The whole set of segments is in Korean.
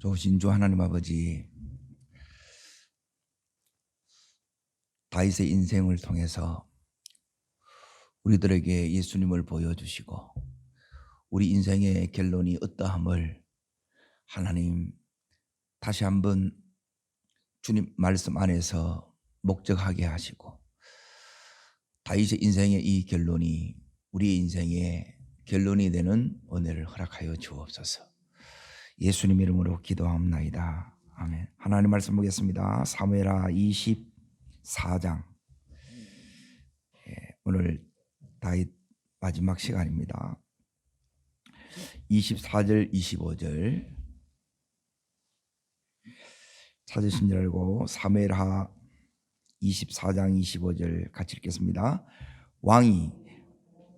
좋으신 주 하나님 아버지, 다윗의 인생을 통해서 우리들에게 예수님을 보여주시고 우리 인생의 결론이 어떠함을 하나님 다시 한번 주님 말씀 안에서 목적하게 하시고, 다윗의 인생의 이 결론이 우리의 인생의 결론이 되는 은혜를 허락하여 주옵소서. 예수님 이름으로 기도합나이다. 아멘. 하나님 말씀 보겠습니다. 사무엘하 24장. 오늘 다윗 마지막 시간입니다. 24절 25절 찾으신 줄 알고 사무엘하 24장 25절 같이 읽겠습니다. 왕이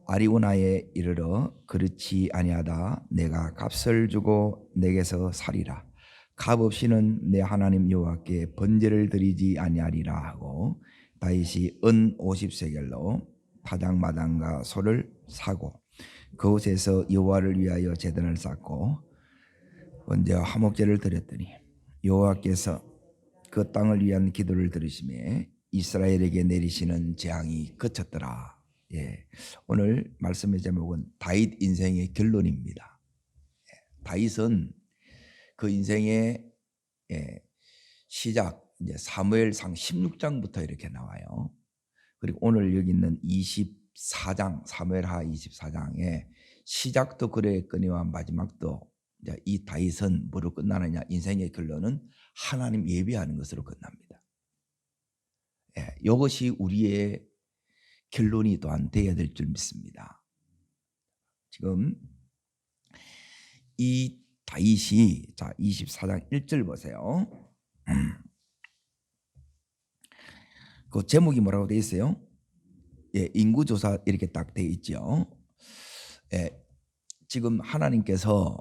아리우나에 이르러 그렇지 아니하다. 내가 값을 주고 내게서 사리라. 값 없이는 내 하나님 여호와께 번제를 드리지 아니하리라 하고, 다윗이 은 50세겔로 타작마당과 소를 사고 그곳에서 여호와를 위하여 제단을 쌓고 번제와 화목제를 드렸더니 여호와께서 그 땅을 위한 기도를 들으시매 이스라엘에게 내리시는 재앙이 그쳤더라. 오늘 말씀의 제목은 다윗 인생의 결론입니다. 다윗은 그 인생의 시작, 이제 사무엘상 16장부터 이렇게 나와요. 그리고 오늘 여기 있는 24장, 사무엘하 24장의 시작도 그랬거니와 마지막도, 이제 이 다윗은 뭐로 끝나느냐? 인생의 결론은 하나님 예배하는 것으로 끝납니다. 이것이 우리의 결론이 또한 되어야 될 줄 믿습니다. 지금 이 다윗이, 자 24장 1절 보세요. 그 제목이 뭐라고 되어 있어요? 인구조사 이렇게 딱 되어 있죠. 지금 하나님께서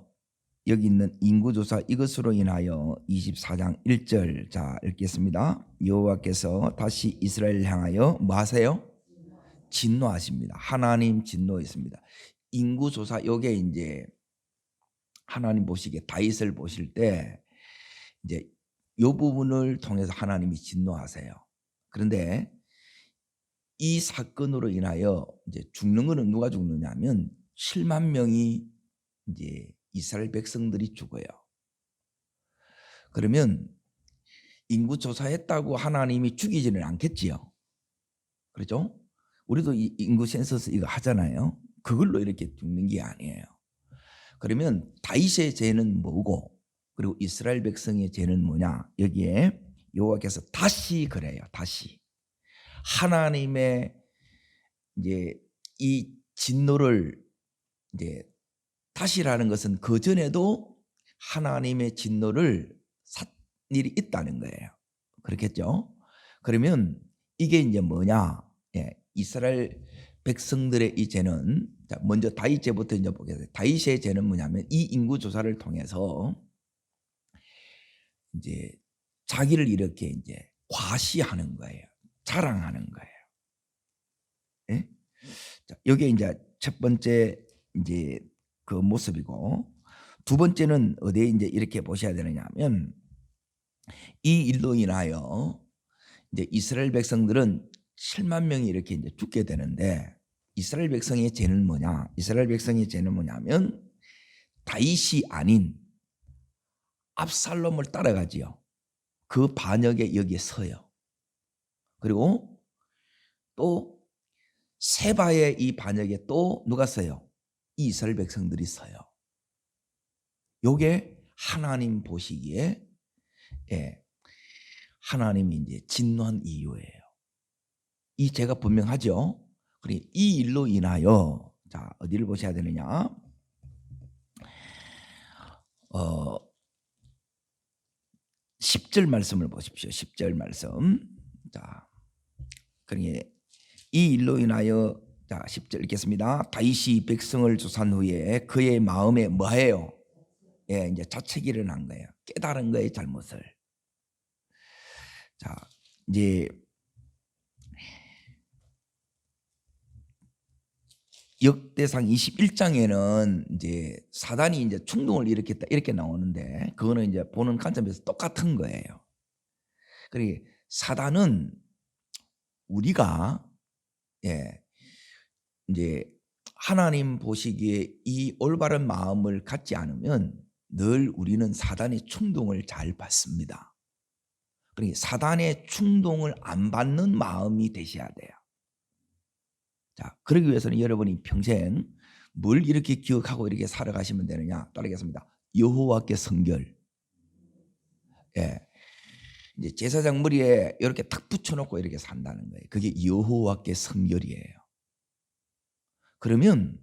여기 있는 인구조사 이것으로 인하여 24장 1절 자 읽겠습니다. 여호와께서 다시 이스라엘을 향하여 뭐 하세요? 진노하십니다. 하나님 진노했습니다. 인구조사, 요게 이제 하나님 보시기에 다윗을 보실 때 이제 요 부분을 통해서 하나님이 진노하세요. 그런데 이 사건으로 인하여 이제 죽는 거는 누가 죽느냐면 7만 명이 이제 이스라엘 백성들이 죽어요. 그러면 인구조사했다고 하나님이 죽이지는 않겠지요. 그렇죠? 우리도 이 인구 센서스 이거 하잖아요. 그걸로 이렇게 죽는 게 아니에요. 그러면 다윗의 죄는 뭐고, 그리고 이스라엘 백성의 죄는 뭐냐? 여기에 여호와께서 다시 그래요. 다시 하나님의 이제 이 진노를 이제 다시라는 것은 그 전에도 하나님의 진노를 산 일이 있다는 거예요. 그렇겠죠? 그러면 이게 이제 뭐냐? 이스라엘 백성들의 이 죄는, 자 먼저 다윗 죄부터 이제 보겠습니다. 다윗의 죄는 뭐냐면 이 인구 조사를 통해서 이제 자기를 이렇게 이제 과시하는 거예요. 자랑하는 거예요. 예? 자, 여기 이제 첫 번째 이제 그 모습이고, 두 번째는 어디에 이제 이렇게 보셔야 되느냐면, 이 일로 인하여 이제 이스라엘 백성들은 7만 명이 이렇게 이제 죽게 되는데, 이스라엘 백성의 죄는 뭐냐? 이스라엘 백성의 죄는 뭐냐면 다윗이 아닌 압살롬을 따라가지요. 그 반역에 여기에 서요. 그리고 또 세바의 이 반역에 또 누가 서요? 이스라엘 백성들이 서요. 요게 하나님 보시기에 하나님이 이제 진노한 이유예요. 이 죄가 분명하죠. 그리고 이 일로 인하여, 자 어디를 보셔야 되느냐? 10절 말씀을 보십시오. 10절 말씀. 자, 그러니 이 일로 인하여, 자 10절 읽겠습니다. 다윗이 백성을 조사한 후에 그의 마음에 뭐해요? 이제 자책이 일어난 거예요. 깨달은 거예요, 잘못을. 자, 이제 역대상 21장에는 이제 사단이 이제 충동을 일으켰다 이렇게 나오는데 그거는 이제 보는 관점에서 똑같은 거예요. 그러니까 사단은 우리가 이제 하나님 보시기에 이 올바른 마음을 갖지 않으면 늘 우리는 사단의 충동을 잘 받습니다. 그러니까 사단의 충동을 안 받는 마음이 되셔야 돼요. 자, 그러기 위해서는 여러분이 평생 뭘 이렇게 기억하고 이렇게 살아가시면 되느냐? 따르겠습니다. 여호와께 성결. 이제 제사장 머리에 이렇게 탁 붙여놓고 이렇게 산다는 거예요. 그게 여호와께 성결이에요. 그러면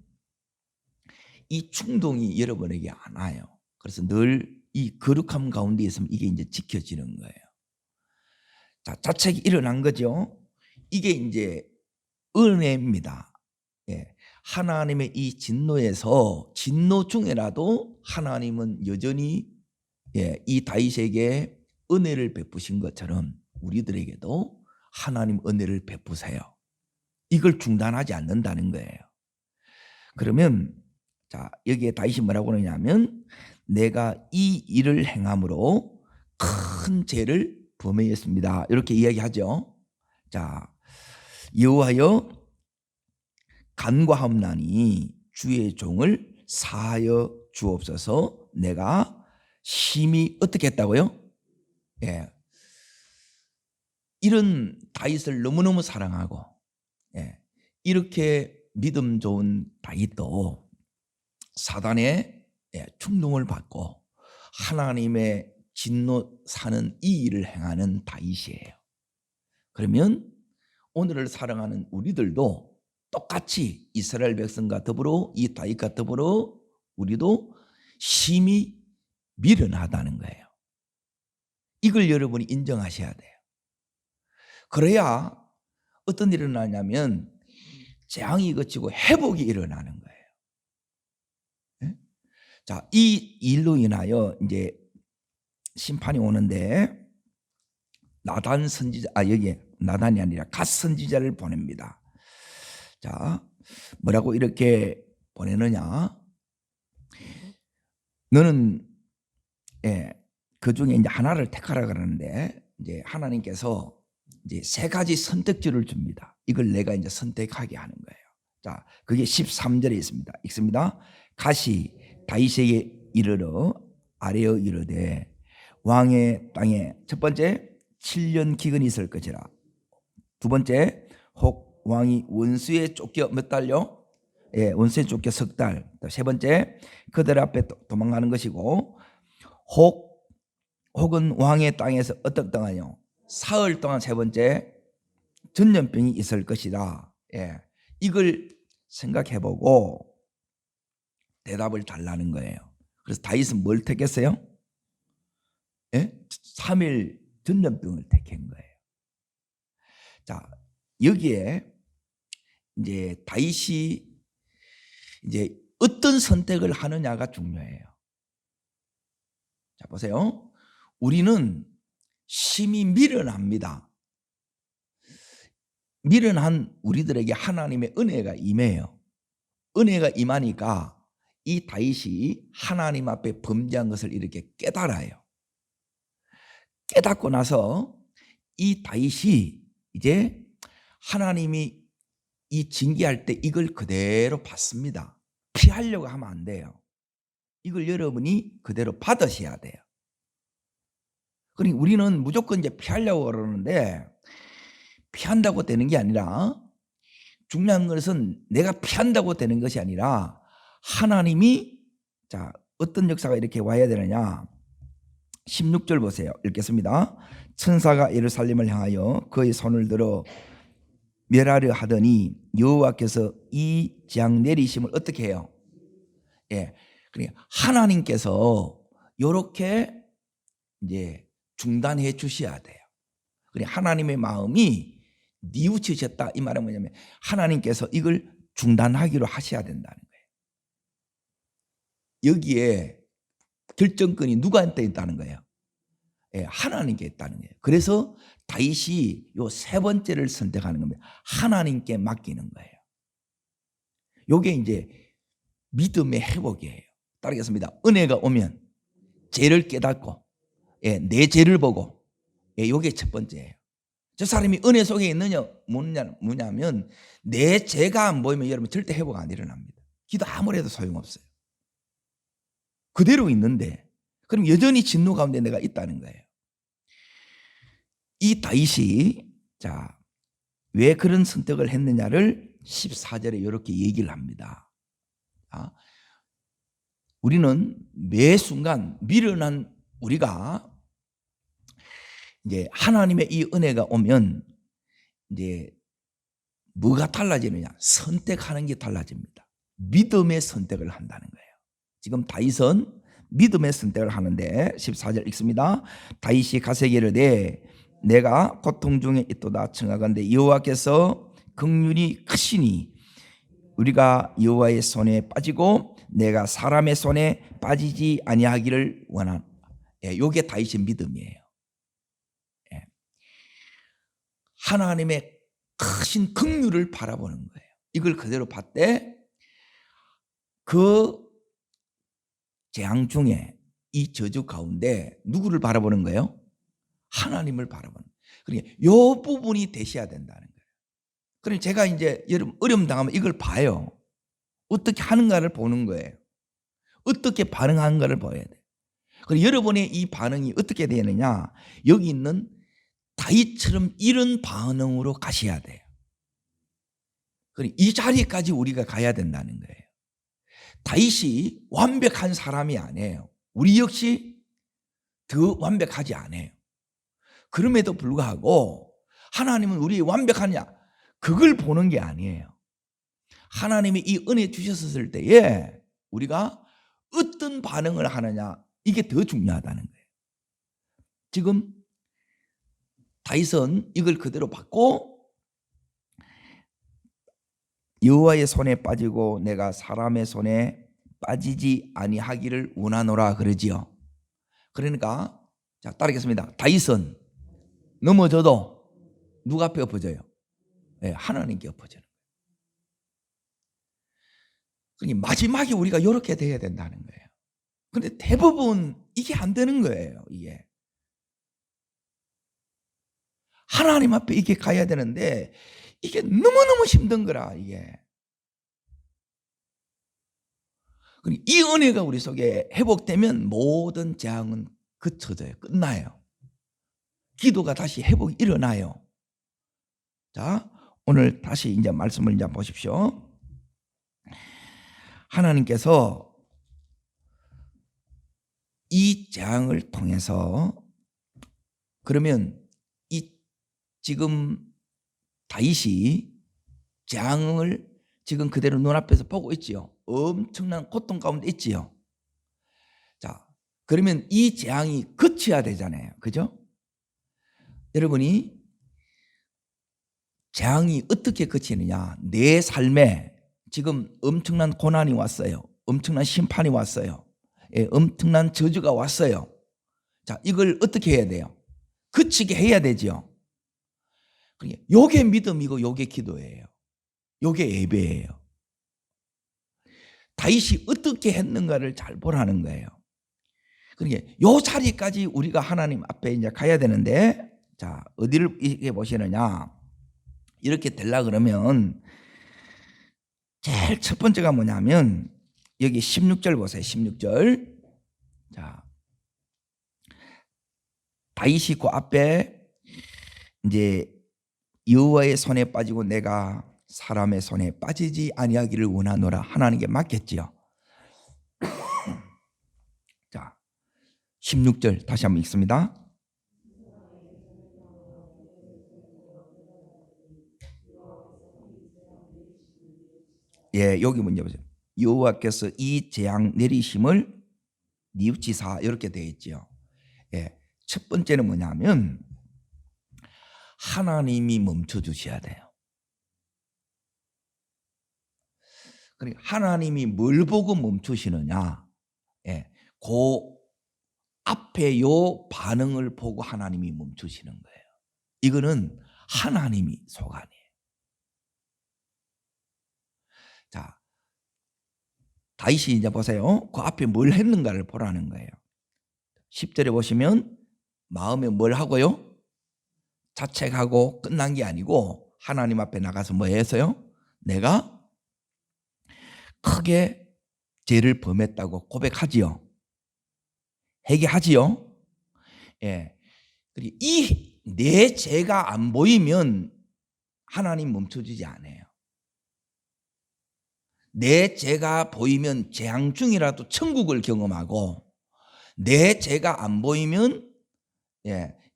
이 충동이 여러분에게 안 와요. 그래서 늘 이 거룩함 가운데 있으면 이게 이제 지켜지는 거예요. 자, 자책이 일어난 거죠. 이게 이제 은혜입니다. 하나님의 이 진노에서 진노 중에라도 하나님은 여전히 이 다윗에게 은혜를 베푸신 것처럼 우리들에게도 하나님 은혜를 베푸세요. 이걸 중단하지 않는다는 거예요. 그러면 자, 여기에 다윗이 뭐라고 하냐면 내가 이 일을 행함으로 큰 죄를 범하였습니다. 이렇게 이야기하죠. 자, 여호와여 간과함나니 주의 종을 사하여 주옵소서. 내가 심히 어떻게 했다고요? 이런 다윗을 너무너무 사랑하고 이렇게 믿음 좋은 다윗도 사단의 충동을 받고 하나님의 진노 사는 이 일을 행하는 다윗이에요. 그러면 오늘을 사랑하는 우리들도 똑같이 이스라엘 백성과 더불어 이 다윗과 더불어 우리도 심히 미련하다는 거예요. 이걸 여러분이 인정하셔야 돼요. 그래야 어떤 일이 일어나냐면 재앙이 그치고 회복이 일어나는 거예요. 자, 이 일로 인하여 이제 심판이 오는데 나단 선지자, 여기 나단이 아니라 갓 선지자를 보냅니다. 자, 뭐라고 이렇게 보내느냐? 너는 그 중에 이제 하나를 택하라 그러는데 이제 하나님께서 이제 세 가지 선택지를 줍니다. 이걸 내가 이제 선택하게 하는 거예요. 자, 그게 13절에 있습니다. 읽습니다. 갓이 다윗에게 이르러 아뢰어 이르되 왕의 땅에 첫 번째 7년 기근이 있을 것이라. 두 번째 혹 왕이 원수에 쫓겨 몇 달요? 원수에 쫓겨 석 달. 세 번째 그들 앞에 도망가는 것이고 혹은 왕의 땅에서 어떤 동안요? 사흘 동안. 세 번째 전염병이 있을 것이다. 이걸 생각해보고 대답을 달라는 거예요. 그래서 다윗은 뭘 택했어요? 3일 전염병을 택한 거예요. 자, 여기에 이제 다윗이 이제 어떤 선택을 하느냐가 중요해요. 자, 보세요. 우리는 심히 미련합니다. 미련한 우리들에게 하나님의 은혜가 임해요. 은혜가 임하니까 이 다윗이 하나님 앞에 범죄한 것을 이렇게 깨달아요. 깨닫고 나서 이 다윗이 이제 하나님이 이 징계할 때 이걸 그대로 받습니다. 피하려고 하면 안 돼요. 이걸 여러분이 그대로 받으셔야 돼요. 그러니까 우리는 무조건 이제 피하려고 그러는데 피한다고 되는 게 아니라 중요한 것은 내가 피한다고 되는 것이 아니라 하나님이 자 어떤 역사가 이렇게 와야 되느냐. 16절 보세요. 읽겠습니다. 천사가 예루살렘을 향하여 그의 손을 들어 멸하려 하더니 여호와께서 이 재앙 내리심을 어떻게 해요? 그러니까 하나님께서 이렇게 이제 중단해 주셔야 돼요. 그러니까 하나님의 마음이 뉘우치셨다 이 말은 뭐냐면 하나님께서 이걸 중단하기로 하셔야 된다는 거예요. 여기에 결정권이 누구한테 있다는 거예요? 하나님께 있다는 거예요. 그래서 다윗이 요 세 번째를 선택하는 겁니다. 하나님께 맡기는 거예요. 요게 이제 믿음의 회복이에요. 따르겠습니다. 은혜가 오면 죄를 깨닫고, 내 죄를 보고, 요게 첫 번째예요. 저 사람이 은혜 속에 있느냐 뭐냐면 내 죄가 안 보이면 여러분 절대 회복 안 일어납니다. 기도 아무리 해도 소용없어요. 그대로 있는데 그럼 여전히 진노 가운데 내가 있다는 거예요. 이 다윗이 왜 그런 선택을 했느냐를 14절에 이렇게 얘기를 합니다. 우리는 매 순간 미련한 우리가 이제 하나님의 이 은혜가 오면 이제 뭐가 달라지느냐? 선택하는 게 달라집니다. 믿음의 선택을 한다는 거예요. 지금 다윗은 믿음의 선택을 하는데 14절 읽습니다. 다윗이 가세게 이르되 내가 고통 중에 있도다 청하건대 여호와께서 긍휼이 크시니 우리가 여호와의 손에 빠지고 내가 사람의 손에 빠지지 아니하기를 원하노라. 이게 다윗의 믿음이에요. 하나님의 크신 긍휼을 바라보는 거예요. 이걸 그대로 봤대 그 재앙 중에 이 저주 가운데 누구를 바라보는 거예요? 하나님을 바라보는 거예요. 그러니까 이 부분이 되셔야 된다는 거예요. 그러니까 제가 이제 여러분 어려움 당하면 이걸 봐요. 어떻게 하는가를 보는 거예요. 어떻게 반응하는가를 봐야 돼요. 그리고 여러분의 이 반응이 어떻게 되느냐? 여기 있는 다윗처럼 이런 반응으로 가셔야 돼요. 이 자리까지 우리가 가야 된다는 거예요. 다윗이 완벽한 사람이 아니에요. 우리 역시 더 완벽하지 않아요. 그럼에도 불구하고 하나님은 우리 완벽하냐? 그걸 보는 게 아니에요. 하나님이 이 은혜 주셨을 때에 우리가 어떤 반응을 하느냐 이게 더 중요하다는 거예요. 지금 다윗은 이걸 그대로 받고 여호와의 손에 빠지고 내가 사람의 손에 빠지지 아니하기를 원하노라 그러지요. 그러니까 따르겠습니다. 다윗은 넘어져도 누가 앞에 엎어져요? 하나님께 엎어지는 거예요. 그러니까 마지막에 우리가 이렇게 돼야 된다는 거예요. 그런데 대부분 이게 안 되는 거예요. 이게 하나님 앞에 이게 가야 되는데 이게 너무너무 힘든 거라. 이게 이 은혜가 우리 속에 회복되면 모든 재앙은 그쳐져요. 끝나요. 기도가 다시 회복이 일어나요. 자, 오늘 다시 이제 말씀을 이제 보십시오. 하나님께서 이 재앙을 통해서 그러면 이 지금 다윗이 재앙을 지금 그대로 눈앞에서 보고 있지요. 엄청난 고통 가운데 있지요. 자, 그러면 이 재앙이 그쳐야 되잖아요. 그죠? 여러분이 재앙이 어떻게 그치느냐? 내 삶에 지금 엄청난 고난이 왔어요. 엄청난 심판이 왔어요. 엄청난 저주가 왔어요. 자, 이걸 어떻게 해야 돼요? 그치게 해야 되죠. 요게 믿음이고 요게 기도예요. 요게 예배예요. 다윗이 어떻게 했는가를 잘 보라는 거예요. 그러니까 요 자리까지 우리가 하나님 앞에 이제 가야 되는데, 자, 어디를 이렇게 보시느냐? 이렇게 되려 그러면 제일 첫 번째가 뭐냐면 여기 16절 보세요. 16절. 자, 다윗이 그 앞에 이제 여호와의 손에 빠지고 내가 사람의 손에 빠지지 아니하기를 원하노라 하나님께 맡겼지요. 자, 16절 다시 한번 읽습니다. 여기 문제 보세요. 여호와께서 이 재앙 내리심을 뉘우치사 이렇게 되어 있죠. 첫 번째는 뭐냐면 하나님이 멈춰 주셔야 돼요. 그러니까 하나님이 뭘 보고 멈추시느냐? 그 앞에 요 반응을 보고 하나님이 멈추시는 거예요. 이거는 하나님이 소관이에요. 자, 다윗이 이제 보세요. 그 앞에 뭘 했는가를 보라는 거예요. 10절에 보시면 마음에 뭘 하고요? 자책하고 끝난 게 아니고 하나님 앞에 나가서 뭐 했어요? 내가 크게 죄를 범했다고 고백하지요. 회개하지요. 예. 그리고 이 내 죄가 안 보이면 하나님 멈춰주지 않아요. 내 죄가 보이면 재앙 중이라도 천국을 경험하고, 내 죄가 안 보이면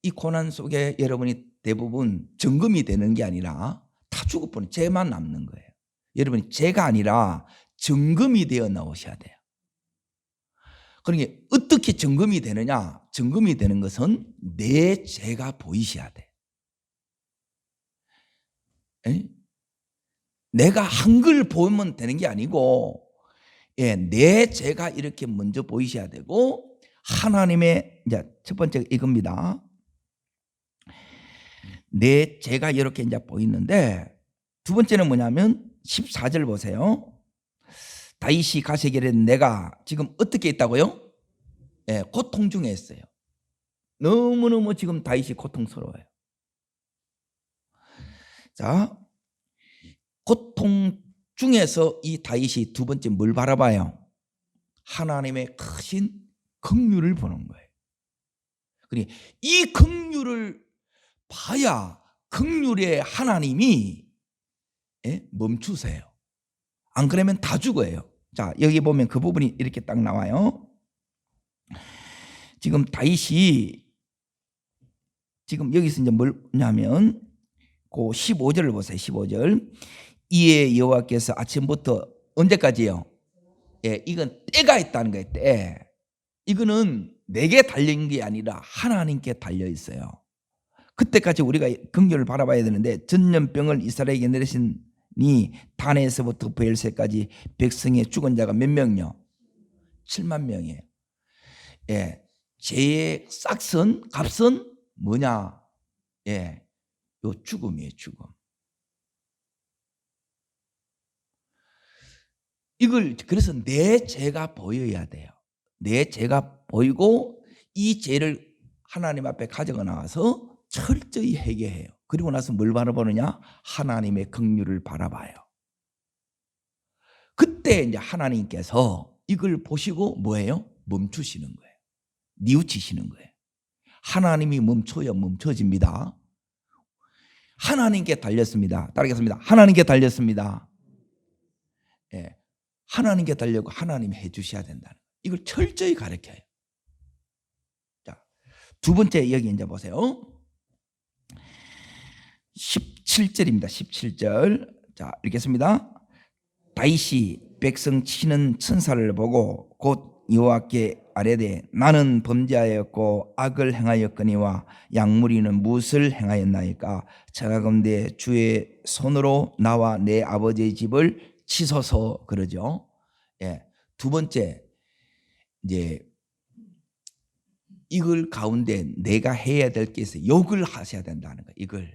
이 고난 속에 여러분이 대부분 점검이 되는 게 아니라 다 죽어버린 죄만 남는 거예요. 여러분이 죄가 아니라 점검이 되어 나오셔야 돼요. 그러니까 어떻게 점검이 되느냐? 점검이 되는 것은 내 죄가 보이셔야 돼. 내가 한 걸 보면 되는 게 아니고, 내 죄가 이렇게 먼저 보이셔야 되고, 하나님의 이제 첫 번째 이겁니다. 내 죄가 이렇게 이제 보이는데, 두 번째는 뭐냐면 14절 보세요. 다윗이 가시기를 내가 지금 어떻게 있다고요? 고통 중에 있어요. 너무너무 지금 다윗이 고통스러워요. 자, 고통 중에서 이 다윗이 두 번째 뭘 바라봐요? 하나님의 크신 긍휼을 보는 거예요. 그러니 이 긍휼을 봐야 긍휼의 하나님이 멈추세요. 안 그러면 다 죽어요. 자, 여기 보면 그 부분이 이렇게 딱 나와요. 지금 다윗이 지금 여기서 이제 뭐냐면 그 15절을 보세요. 15절. 이에 여호와께서 아침부터 언제까지요? 이건 때가 있다는 거예요. 때. 이거는 내게 달린 게 아니라 하나님께 달려 있어요. 그때까지 우리가 긍휼을 바라봐야 되는데, 전염병을 이스라엘에게 내리시니 단에서부터 브엘세까지 백성의 죽은 자가 몇 명요? 7만 명이에요. 죄의 싹선, 값은 뭐냐? 요 죽음이에요, 죽음. 이걸 그래서 내 죄가 보여야 돼요. 내 죄가 보이고 이 죄를 하나님 앞에 가져가 나와서 철저히 회개해요. 그리고 나서 뭘 바라보느냐? 하나님의 긍휼을 바라봐요. 그때 이제 하나님께서 이걸 보시고 뭐예요? 멈추시는 거예요. 뉘우치시는 거예요. 하나님이 멈춰야 멈춰집니다. 하나님께 달렸습니다. 따르겠습니다. 하나님께 달렸습니다. 하나님께 달려고 하나님이 해주셔야 된다는 거예요. 이걸 철저히 가르쳐요. 자, 두 번째 여기 이제 보세요. 17절입니다. 17절. 자, 읽겠습니다. 다윗이 백성 치는 천사를 보고 곧 여호와께 아뢰되 나는 범죄하였고 악을 행하였거니와 양무리는 무엇을 행하였나이까? 청하건대 주의 손으로 나와 내 아버지의 집을 치소서. 그러죠. 두 번째 이제 이걸 가운데 내가 해야 될 게 있어요. 욕을 하셔야 된다는 거예요.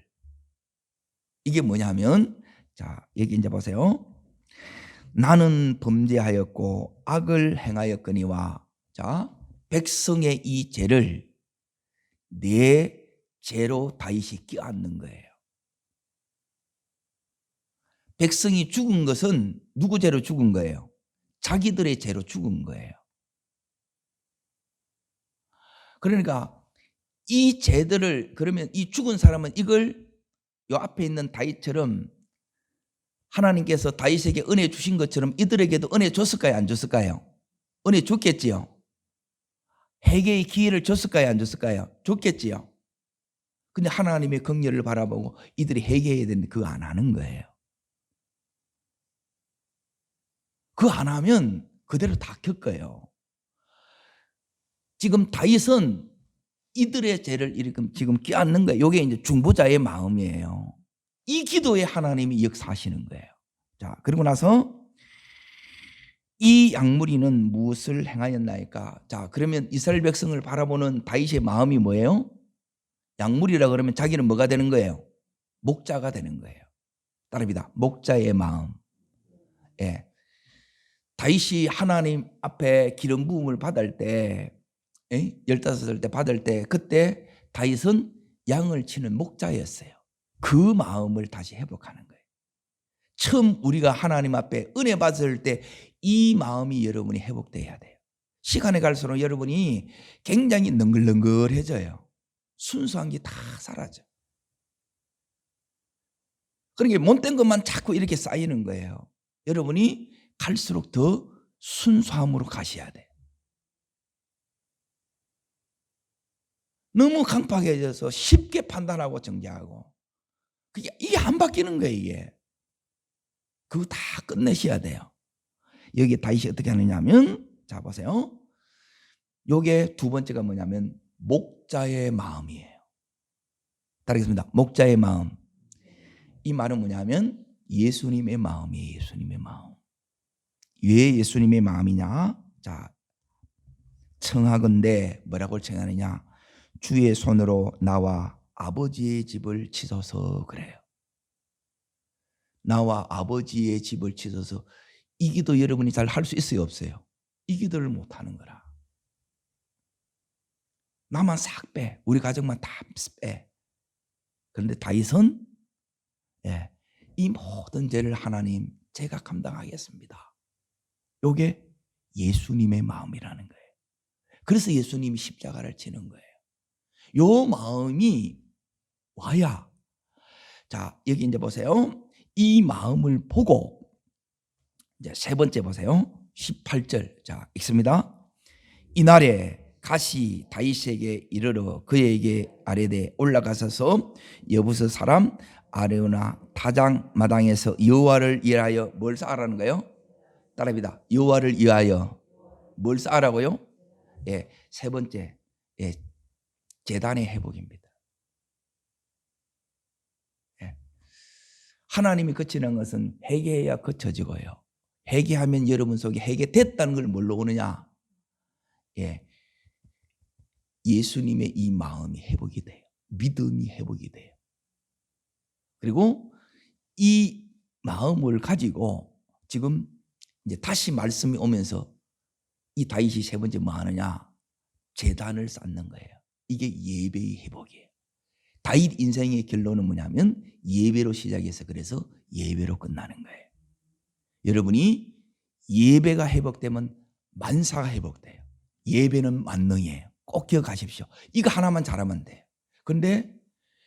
이게 뭐냐면, 자, 여기 이제 보세요. 나는 범죄하였고 악을 행하였거니와, 자, 백성의 이 죄를 내 죄로 다윗이 껴안는 거예요. 백성이 죽은 것은 누구 죄로 죽은 거예요? 자기들의 죄로 죽은 거예요. 그러니까 이 죄들을, 그러면 이 죽은 사람은 이걸 요 앞에 있는 다윗처럼 하나님께서 다윗에게 은혜 주신 것처럼 이들에게도 은혜 줬을까요? 안 줬을까요? 은혜 줬겠지요. 회개의 기회를 줬을까요? 안 줬을까요? 줬겠지요. 근데 하나님의 긍휼을 바라보고 이들이 회개해야 되는데 그거 안 하는 거예요. 그거 안 하면 그대로 다 겪어요. 지금 다윗은 이들의 죄를 이렇게 지금 껴안는 거예요. 이게 이제 중보자의 마음이에요. 이 기도에 하나님이 역사하시는 거예요. 자, 그리고 나서 이 양무리는 무엇을 행하였나이까? 자, 그러면 이스라엘 백성을 바라보는 다윗의 마음이 뭐예요? 양무리라 그러면 자기는 뭐가 되는 거예요? 목자가 되는 거예요. 따릅니다. 목자의 마음. 다윗이 하나님 앞에 기름 부음을 받을 때 15살 때 받을 때 그때 다윗은 양을 치는 목자였어요. 그 마음을 다시 회복하는 거예요. 처음 우리가 하나님 앞에 은혜 받을 때 이 마음이 여러분이 회복돼야 돼요. 시간이 갈수록 여러분이 굉장히 능글능글해져요. 순수한 게 다 사라져. 그러니까 못된 것만 자꾸 이렇게 쌓이는 거예요. 여러분이 갈수록 더 순수함으로 가셔야 돼요. 너무 강팍해져서 쉽게 판단하고 정죄하고 이게 안 바뀌는 거예요. 이게 그거 다 끝내셔야 돼요. 여기 다윗이 어떻게 하느냐면, 자 보세요. 요게 두 번째가 뭐냐면 목자의 마음이에요. 따르겠습니다. 목자의 마음. 이 말은 뭐냐면 예수님의 마음이에요. 예수님의 마음. 왜 예수님의 마음이냐? 자, 청하건대 뭐라고 청하느냐? 주의 손으로 나와 아버지의 집을 치소서 그래요. 나와 아버지의 집을 치소서. 이 기도 여러분이 잘 할 수 있어요, 없어요? 이 기도를 못 하는 거라. 나만 싹 빼. 우리 가족만 다 빼. 그런데 다윗은 이 모든 죄를 하나님 제가 감당하겠습니다. 이게 예수님의 마음이라는 거예요. 그래서 예수님이 십자가를 지는 거예요. 요 마음이 와야, 자 여기 이제 보세요. 이 마음을 보고 이제 세 번째 보세요. 18절 자 읽습니다. 이날에 갓이 다윗에게 이르러 그에게 아뢰되 올라가서서 여부스 사람 아레오나 타장 마당에서 여호와를 위하여 뭘 쌓으라는 거예요? 따라합니다. 여호와를 위하여 뭘 쌓으라고요? 세 번째 제단의 회복입니다. 하나님이 거치는 것은 회개해야 거쳐지고요. 회개하면 여러분 속에 회개됐다는 걸 뭘로 오느냐? 예수님의 이 마음이 회복이 돼요. 믿음이 회복이 돼요. 그리고 이 마음을 가지고 지금 이제 다시 말씀이 오면서 이 다윗이 세 번째 뭐 하느냐? 제단을 쌓는 거예요. 이게 예배의 회복이에요. 다윗 인생의 결론은 뭐냐면 예배로 시작해서 그래서 예배로 끝나는 거예요. 여러분이 예배가 회복되면 만사가 회복돼요. 예배는 만능이에요. 꼭 기억하십시오. 이거 하나만 잘하면 돼요. 그런데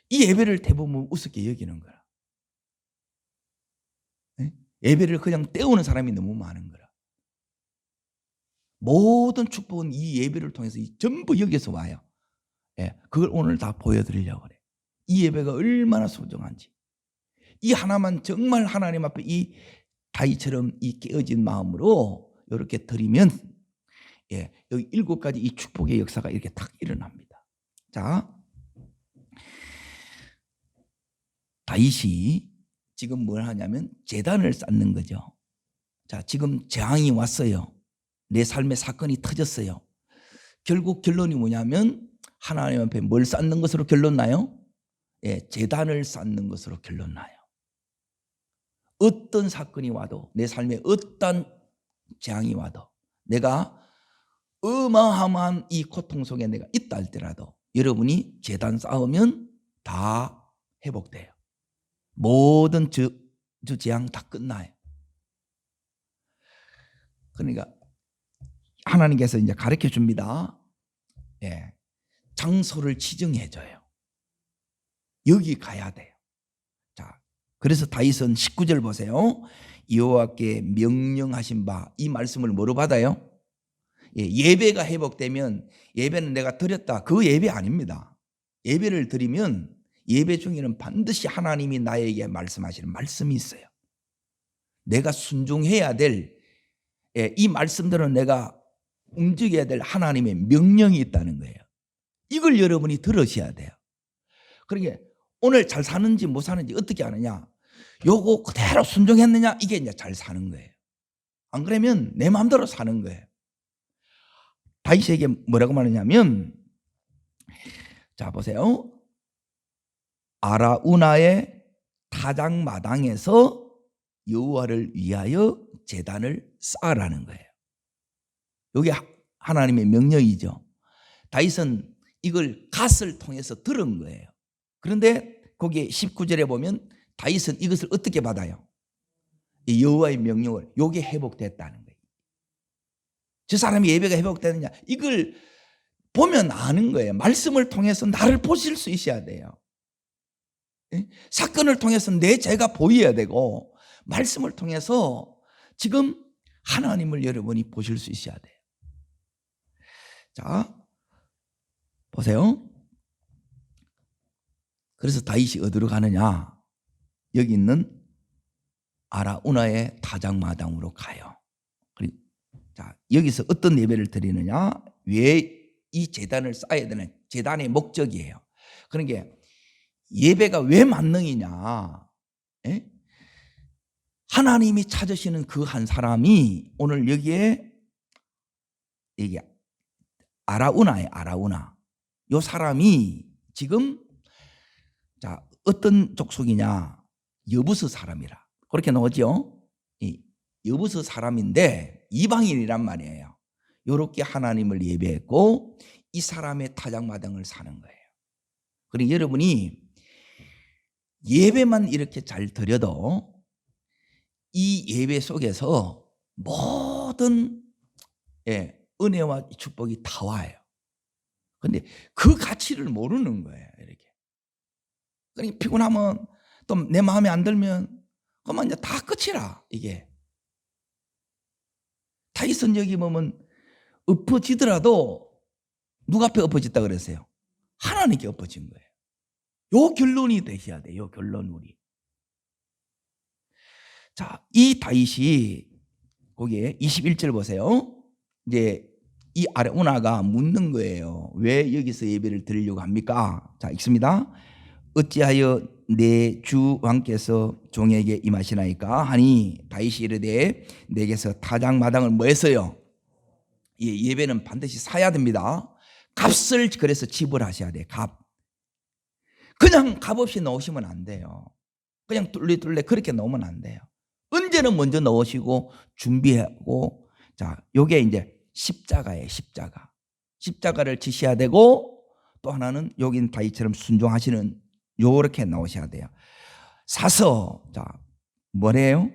이 예배를 대부분 우습게 여기는 거라. 예배를 그냥 때우는 사람이 너무 많은 거라. 모든 축복은 이 예배를 통해서 전부 여기서 와요. 그걸 오늘 다 보여드리려고 그래요. 이 예배가 얼마나 소중한지. 이 하나만 정말 하나님 앞에 이 다윗처럼 이 깨어진 마음으로 이렇게 드리면 여기 7가지 이 축복의 역사가 이렇게 딱 일어납니다. 자, 다윗이 지금 뭘 하냐면 제단을 쌓는 거죠. 자, 지금 재앙이 왔어요. 내 삶의 사건이 터졌어요. 결국 결론이 뭐냐면 하나님 앞에 뭘 쌓는 것으로 결론 나요? 제단을 쌓는 것으로 결론 나요. 어떤 사건이 와도 내 삶에 어떤 재앙이 와도 내가 어마어마한 이 고통 속에 내가 있다 할지라도 여러분이 제단 쌓으면 다 회복돼요. 모든 저 재앙 다 끝나요. 그러니까 하나님께서 이제 가르쳐 줍니다. 장소를 지정해 줘요. 여기 가야 돼요. 자, 그래서 다윗은 19절 보세요. 여호와께 명령하신 바, 이 말씀을 뭐로 받아요? 예배가 회복되면 예배는 내가 드렸다. 그 예배 아닙니다. 예배를 드리면 예배 중에는 반드시 하나님이 나에게 말씀하시는 말씀이 있어요. 내가 순종해야 될 이 말씀들은 내가 움직여야 될 하나님의 명령이 있다는 거예요. 이걸 여러분이 들으셔야 돼요. 그러니까 오늘 잘 사는지 못 사는지 어떻게 아느냐? 요거 그대로 순종했느냐? 이게 이제 잘 사는 거예요. 안 그러면 내 마음대로 사는 거예요. 다윗에게 뭐라고 말하냐면, 자 보세요. 아라우나의 타작마당에서 여호와를 위하여 제단을 쌓으라는 거예요. 이게 하나님의 명령이죠. 다윗은 이걸 갓을 통해서 들은 거예요. 그런데 거기에 19절에 보면 다윗은 이것을 어떻게 받아요? 이 여호와의 명령을, 이게 회복됐다는 거예요. 저 사람이 예배가 회복되느냐, 이걸 보면 아는 거예요. 말씀을 통해서 나를 보실 수 있어야 돼요. 사건을 통해서 내 죄가 보여야 되고, 말씀을 통해서 지금 하나님을 여러분이 보실 수 있어야 돼요. 자, 보세요. 그래서 다윗이 어디로 가느냐? 여기 있는 아라우나의 타작마당으로 가요. 자, 여기서 어떤 예배를 드리느냐? 왜 이 제단을 쌓아야 되는 제단의 목적이에요. 그러니까 예배가 왜 만능이냐? 예? 하나님이 찾으시는 그 한 사람이 오늘 여기에 이게 아라우나예요. 아라우나. 이 사람이 지금 자 어떤 족속이냐? 여부스 사람이라 그렇게 나오죠. 여부스 사람인데 이방인이란 말이에요. 이렇게 하나님을 예배했고 이 사람의 타작마당을 사는 거예요. 그러니까 여러분이 예배만 이렇게 잘 드려도 이 예배 속에서 모든 은혜와 축복이 다 와요. 그런데 그 가치를 모르는 거예요. 이렇게. 그러니까 피곤하면 또 내 마음에 안 들면 그만 이제 다 끝이라. 이게 다윗은 여기 보면 엎어지더라도 누가 앞에 엎어졌다 그랬어요? 하나님께 엎어진 거예요. 요 결론이 되셔야 돼요. 요 결론 우리. 자, 이 다윗이 거기에 21절 보세요. 이제 이 아라우나가 묻는 거예요. 왜 여기서 예배를 드리려고 합니까? 자, 읽습니다. 어찌하여 내 주 왕께서 종에게 임하시나이까 하니 다윗이 이르되 내게서 타작마당을 뭐 했어요? 예배는 반드시 사야 됩니다. 값을 그래서 지불하셔야 돼요. 값. 그냥 값 없이 넣으시면 안 돼요. 그냥 뚫레뚫레 그렇게 넣으면 안 돼요. 언제는 먼저 넣으시고 준비하고, 자, 요게 이제 십자가예요. 십자가. 십자가를 지셔야 되고, 또 하나는 여긴 다윗처럼 순종하시는 요렇게 나오셔야 돼요. 사서 자 뭐래요?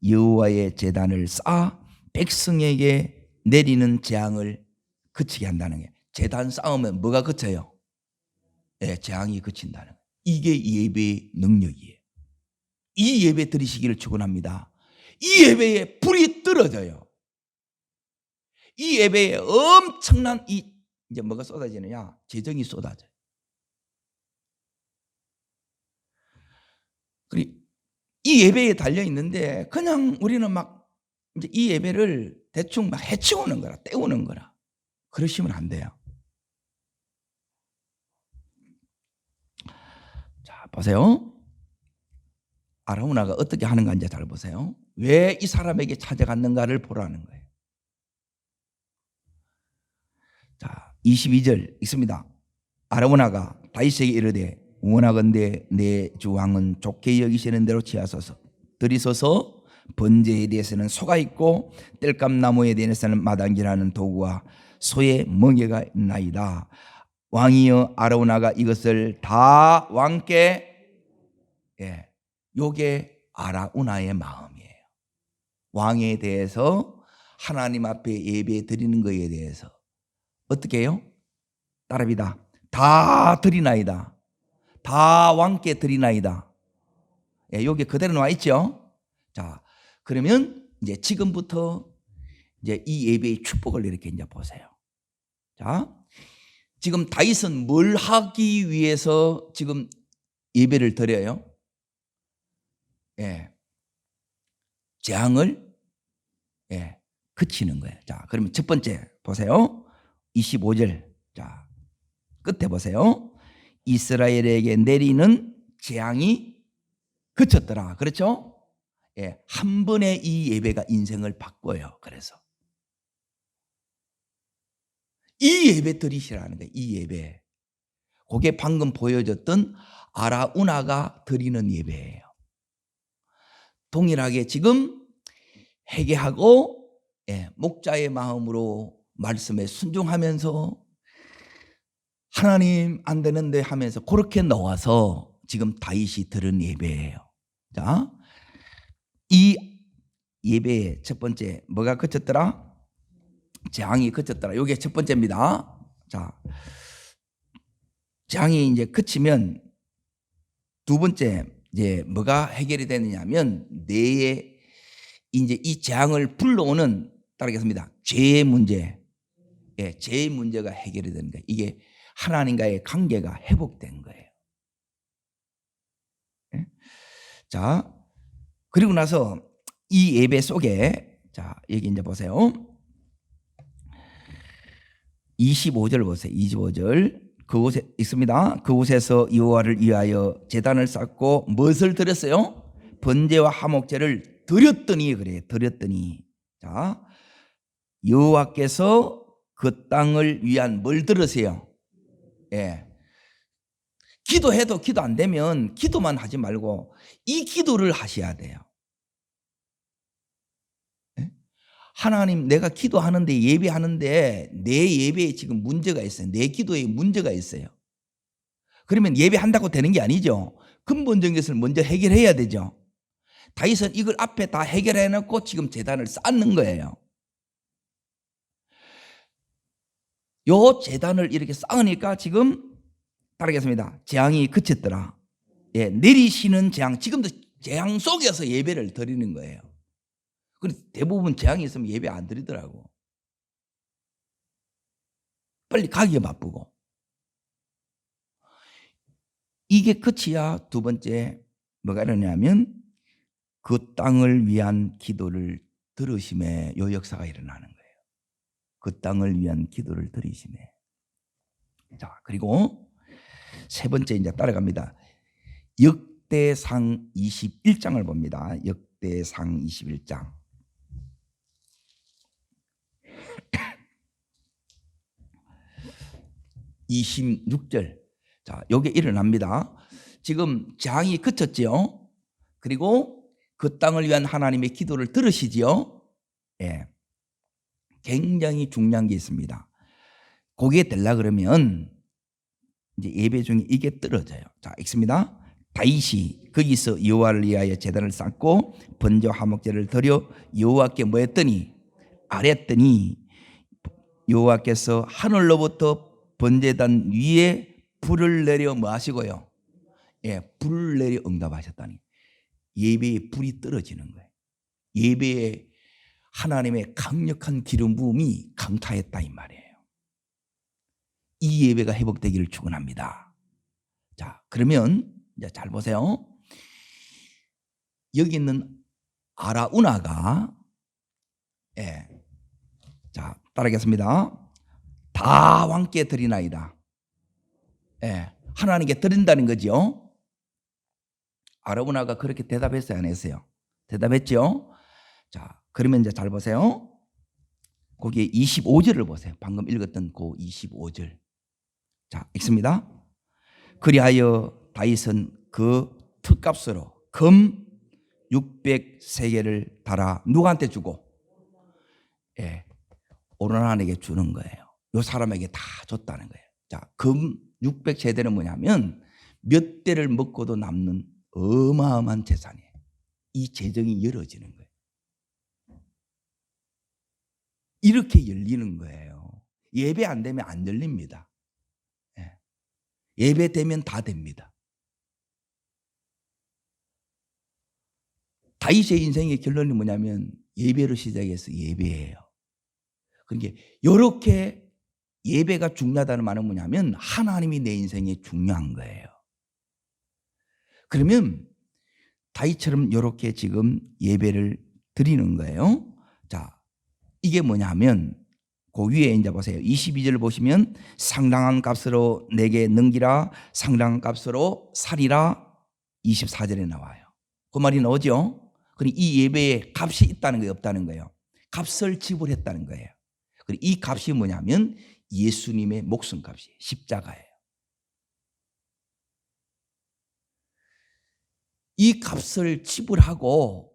여호와의 제단을 쌓아 백성에게 내리는 재앙을 그치게 한다는 게, 제단 쌓으면 뭐가 그쳐요? 재앙이 그친다는 거예요. 이게 예배의 능력이에요. 이 예배 드리시기를 축원합니다. 이 예배에 불이 떨어져요. 이 예배에 엄청난 이제 뭐가 쏟아지느냐? 재정이 쏟아져요. 그리고 이 예배에 달려 있는데 그냥 우리는 막 이제 이 예배를 대충 막 해치우는 거라, 때우는 거라. 그러시면 안 돼요. 자, 보세요. 아라우나가 어떻게 하는가 이제 잘 보세요. 왜 이 사람에게 찾아갔는가를 보라는 거예요. 자, 22절 읽습니다. 아라우나가 다윗에게 이르되 원하건대 내 주 왕은 좋게 여기시는 대로 취하소서. 들이소서. 번제에 대해서는 소가 있고 땔감나무에 대해서는 마당질하는 도구와 소의 멍에가 있나이다. 왕이여 아라우나가 이것을 다 왕께, 요게 아라우나의 마음이에요. 왕에 대해서 하나님 앞에 예배 드리는 것에 대해서 어떻게 해요? 따라합니다. 다 드리나이다. 다 왕께 드리나이다. 여기 그대로 나와 있죠. 자, 그러면 이제 지금부터 이제 이 예배의 축복을 이렇게 이제 보세요. 자, 지금 다윗은 뭘 하기 위해서 지금 예배를 드려요? 재앙을 그치는 거예요. 자, 그러면 첫 번째 보세요. 25절. 자, 끝에 보세요. 이스라엘에게 내리는 재앙이 그쳤더라. 그렇죠? 한 번에 이 예배가 인생을 바꿔요. 그래서 이 예배 드리시라는 거예요. 이 예배. 그게 방금 보여줬던 아라우나가 드리는 예배예요. 동일하게 지금 회개하고 목자의 마음으로 말씀에 순종하면서 하나님 안 되는데 하면서 그렇게 나와서 지금 다윗이 드린 예배예요. 자, 이 예배의 첫 번째 뭐가 그쳤더라? 재앙이 그쳤더라. 이게 첫 번째입니다. 자, 재앙이 이제 그치면 두 번째 이제 뭐가 해결이 되느냐면 뇌에 이제 이 재앙을 불러오는 따르겠습니다. 죄의 문제, 죄의 문제가 해결이 되는 거예요. 이게 하나님과의 관계가 회복된 거예요. 자, 그리고 나서 이 예배 속에 자 여기 이제 보세요. 25절 보세요. 25절 그곳에 있습니다. 그곳에서 여호와를 위하여 제단을 쌓고 무엇을 드렸어요? 번제와 화목제를 드렸더니 그래요. 드렸더니 자 여호와께서 그 땅을 위한 뭘 들으세요? 기도해도 기도 안 되면 기도만 하지 말고 이 기도를 하셔야 돼요. 하나님 내가 기도하는데 예배하는데 내 예배에 지금 문제가 있어요. 내 기도에 문제가 있어요. 그러면 예배한다고 되는 게 아니죠. 근본적인 것을 먼저 해결해야 되죠. 다윗은 이걸 앞에 다 해결해 놓고 지금 제단을 쌓는 거예요. 요 제단을 이렇게 쌓으니까 지금 따르겠습니다. 재앙이 그쳤더라. 내리시는 재앙, 지금도 재앙 속에서 예배를 드리는 거예요. 근데 대부분 재앙이 있으면 예배 안 드리더라고. 빨리 가기가 바쁘고. 이게 끝이야. 두 번째 뭐가 일어나냐면 그 땅을 위한 기도를 들으심에 요 역사가 일어나는 거예요. 그 땅을 위한 기도를 들으심에. 자, 그리고 세 번째 이제 따라갑니다. 역대상 21장을 봅니다. 역대상 21장. 26절. 자, 요게 일어납니다. 지금 재앙이 그쳤지요. 그리고 그 땅을 위한 하나님의 기도를 들으시지요. 굉장히 중요한 게 있습니다. 거기에 되려 그러면 이제 예배 중에 이게 떨어져요. 자, 읽습니다. 다윗이 거기서 여호와를 위하여 제단을 쌓고 번제와 화목제를 드려 여호와께 뭐 했더니 아랬더니 여호와께서 하늘로부터 번제단 위에 불을 내려 뭐 하시고요? 불을 내려 응답하셨다니. 예배에 불이 떨어지는 거예요. 예배에 하나님의 강력한 기름 부음이 강타했다 이 말이에요. 이 예배가 회복되기를 축원합니다. 자, 그러면 이제 잘 보세요. 여기 있는 아라우나가 자, 따르겠습니다. 다 왕께 드리나이다. 하나님께 드린다는 거죠. 아라우나가 그렇게 대답했어요, 안 했어요? 대답했죠. 자, 그러면 이제 잘 보세요. 거기에 25절을 보세요. 방금 읽었던 그 25절. 자, 읽습니다. 그리하여 다윗은 그 특값으로 금 600세겔을 달아 누구한테 주고? 오르난에게 주는 거예요. 이 사람에게 다 줬다는 거예요. 자, 금 600세대는 뭐냐면 몇 대를 먹고도 남는 어마어마한 재산이에요. 이 재정이 열어지는 거예요. 이렇게 열리는 거예요. 예배 안 되면 안 열립니다. 예배 되면 다 됩니다. 다윗의 인생의 결론이 뭐냐면 예배로 시작해서 예배예요. 그러니까 이렇게 예배가 중요하다는 말은 뭐냐면 하나님이 내 인생에 중요한 거예요. 그러면 다윗처럼 이렇게 지금 예배를 드리는 거예요. 자, 이게 뭐냐면 그 위에 이제 보세요. 22절 보시면 상당한 값으로 내게 넘기라, 상당한 값으로 살이라 24절에 나와요. 그 말이 나오죠. 그리고 이 예배에 값이 있다는 거예요, 없다는 거예요? 값을 지불했다는 거예요. 그리고 이 값이 뭐냐면 예수님의 목숨값이에요. 십자가예요. 이 값을 지불하고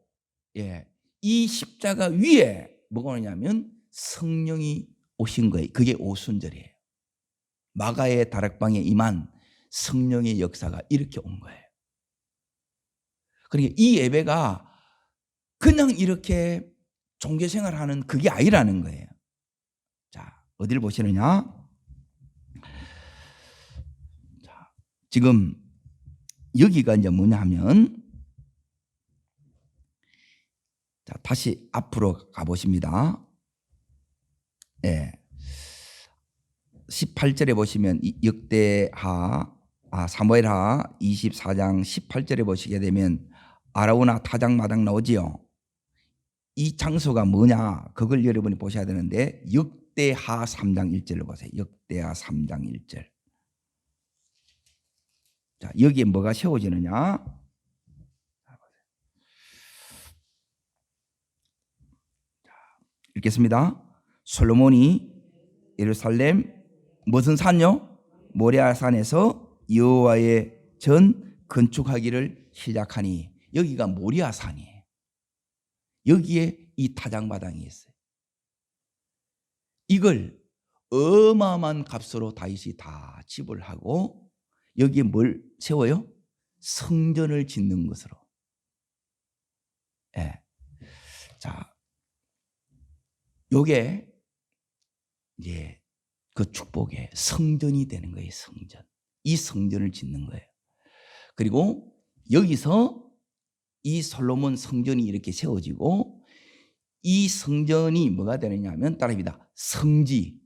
이 십자가 위에 뭐가 오냐면 성령이 오신 거예요. 그게 오순절이에요. 마가의 다락방에 임한 성령의 역사가 이렇게 온 거예요. 그러니까 이 예배가 그냥 이렇게 종교생활하는 그게 아니라는 거예요. 자, 어디를 보시느냐? 자, 지금 여기가 이제 뭐냐 하면, 자, 다시 앞으로 가보십니다. 예. 18절에 보시면 사무엘하 24장 18절에 보시게 되면 아라우나 타작마당 나오지요. 이 장소가 뭐냐? 그걸 여러분이 보셔야 되는데 역대하 3장 1절을 보세요. 역대하 3장 1절. 자, 여기에 뭐가 세워지느냐? 읽겠습니다. 솔로몬이 예루살렘 무슨 산요? 모리아산에서 여호와의 전 건축하기를 시작하니, 여기가 모리아산이에요. 여기에 이 타작마당이 있어요. 이걸 어마어마한 값으로 다윗이 다 지불하고 여기에 뭘 세워요? 성전을 짓는 것으로. 예. 자, 요게 이제 그 축복의 성전이 되는 거예요. 성전. 이 성전을 짓는 거예요. 그리고 여기서 이 솔로몬 성전이 이렇게 세워지고, 이 성전이 뭐가 되느냐 하면 따라합니다. 성지.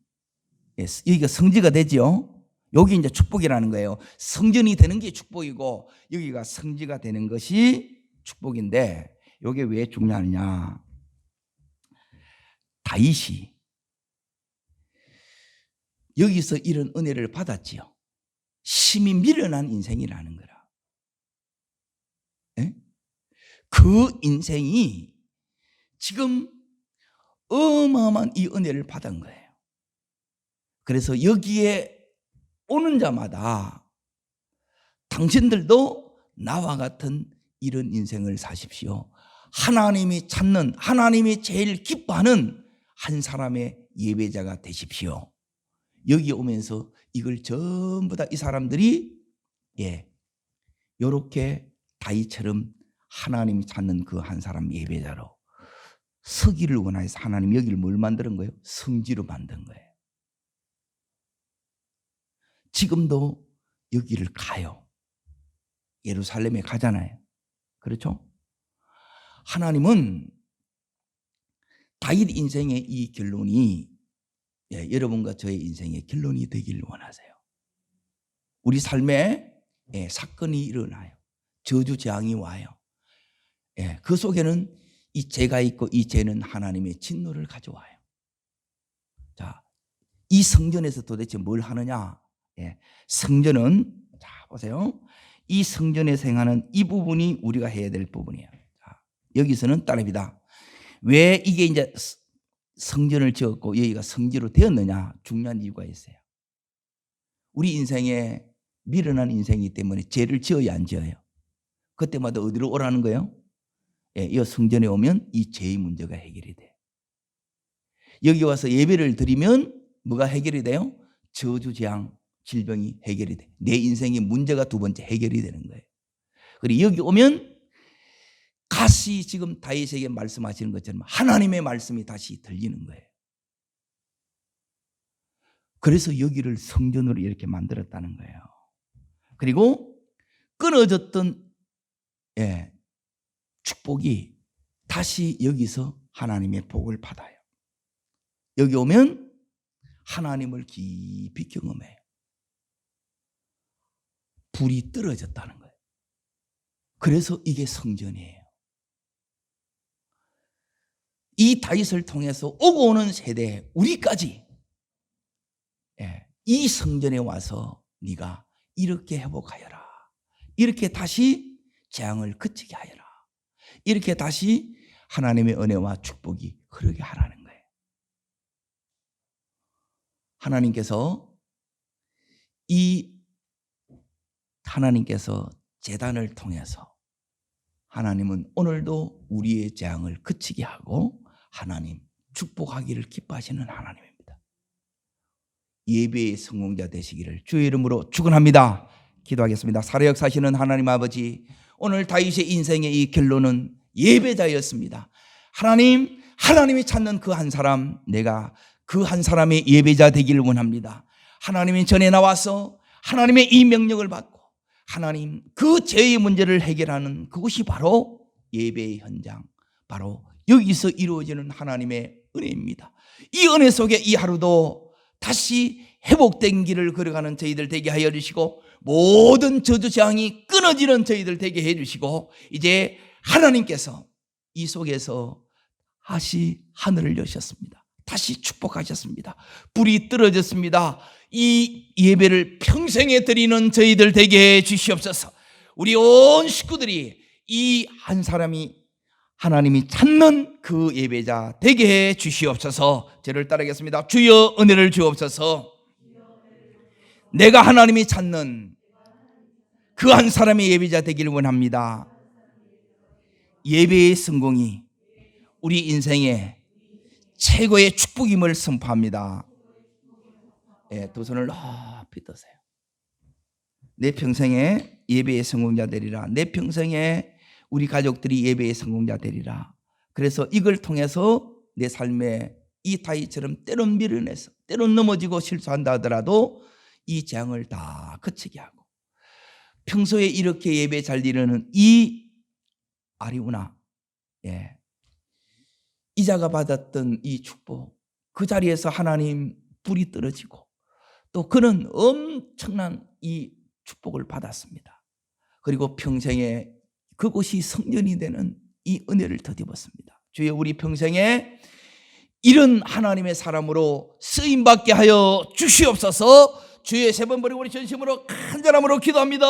여기가 성지가 되죠. 여기 이제 축복이라는 거예요. 성전이 되는 게 축복이고 여기가 성지가 되는 것이 축복인데, 이게 왜 중요하냐? 다윗이 여기서 이런 은혜를 받았지요. 심히 미련한 인생이라는 거라. 네? 그 인생이 지금 어마어마한 이 은혜를 받은 거예요. 그래서 여기에 오는 자마다 당신들도 나와 같은 이런 인생을 사십시오. 하나님이 찾는, 하나님이 제일 기뻐하는 한 사람의 예배자가 되십시오. 여기 오면서 이걸 전부 다 이 사람들이 요렇게 다윗처럼 하나님이 찾는 그 한 사람 예배자로 서기를 원하여서 하나님 여기를 뭘 만드는 거예요? 성지로 만든 거예요. 지금도 여기를 가요. 예루살렘에 가잖아요. 그렇죠? 하나님은 다윗 인생의 이 결론이 여러분과 저의 인생의 결론이 되길 원하세요. 우리 삶에 사건이 일어나요. 저주재앙이 와요. 그 속에는 이 죄가 있고 이 죄는 하나님의 진노를 가져와요. 자, 이 성전에서 도대체 뭘 하느냐? 성전은, 자, 보세요. 이 성전에서 행하는 이 부분이 우리가 해야 될 부분이에요. 자, 여기서는 따릅니다. 왜 이게 이제 성전을 지었고 여기가 성지로 되었느냐? 중요한 이유가 있어요. 우리 인생에 미련한 인생이기 때문에 죄를 지어야 안 지어요? 그때마다 어디로 오라는 거예요? 이 성전에 오면 이 죄의 문제가 해결이 돼요. 여기 와서 예배를 드리면 뭐가 해결이 돼요? 저주, 재앙, 질병이 해결이 돼. 내 인생의 문제가 두 번째 해결이 되는 거예요. 그리고 여기 오면 다시 지금 다윗에게 말씀하시는 것처럼 하나님의 말씀이 다시 들리는 거예요. 그래서 여기를 성전으로 이렇게 만들었다는 거예요. 그리고 끊어졌던 축복이 다시 여기서 하나님의 복을 받아요. 여기 오면 하나님을 깊이 경험해요. 불이 떨어졌다는 거예요. 그래서 이게 성전이에요. 이 다윗을 통해서 오고 오는 세대 우리까지 이 성전에 와서 네가 이렇게 회복하여라. 이렇게 다시 재앙을 그치게 하여라. 이렇게 다시 하나님의 은혜와 축복이 흐르게 하라는 거예요. 하나님께서 제단을 통해서 하나님은 오늘도 우리의 재앙을 그치게 하고 하나님 축복하기를 기뻐하시는 하나님입니다. 예배의 성공자 되시기를 주의 이름으로 축원합니다. 기도하겠습니다. 살아역사하시는 하나님 아버지, 오늘 다윗의 인생의 이 결론은 예배자였습니다. 하나님이 찾는 그 한 사람, 내가 그 한 사람의 예배자 되기를 원합니다. 하나님이 전에 나와서 하나님의 이 명령을 받고 하나님 그 죄의 문제를 해결하는 그것이 바로 예배의 현장, 바로 여기서 이루어지는 하나님의 은혜입니다. 이 은혜 속에 이 하루도 다시 회복된 길을 걸어가는 저희들 되게 하여 주시고, 모든 저주 재앙이 끊어지는 저희들 되게 해 주시고, 이제 하나님께서 이 속에서 다시 하늘을 여셨습니다. 다시 축복하셨습니다. 불이 떨어졌습니다. 이 예배를 평생에 드리는 저희들 되게 해 주시옵소서. 우리 온 식구들이 이 한 사람이 하나님이 찾는 그 예배자 되게 해 주시옵소서. 저를 따르겠습니다. 주여 은혜를 주옵소서. 내가 하나님이 찾는 그 한 사람의 예배자 되기를 원합니다. 예배의 성공이 우리 인생의 최고의 축복임을 선포합니다. 두 손을 높이 드세요. 내 평생에 예배의 성공자 되리라. 내 평생에 우리 가족들이 예배의 성공자 되리라. 그래서 이걸 통해서 내 삶에 이 다윗처럼 때론 미련해서 때론 넘어지고 실수한다 하더라도 이 재앙을 다 그치게 하고, 평소에 이렇게 예배 잘 드리는 이 아리우나, 이자가 받았던 이 축복, 그 자리에서 하나님 불이 떨어지고 또 그는 엄청난 이 축복을 받았습니다. 그리고 평생에 그곳이 성전이 되는 이 은혜를 더입었습니다. 주여, 우리 평생에 이런 하나님의 사람으로 쓰임받게 하여 주시옵소서. 주의 세 번 버리고 우리 전심으로 간절함으로 기도합니다.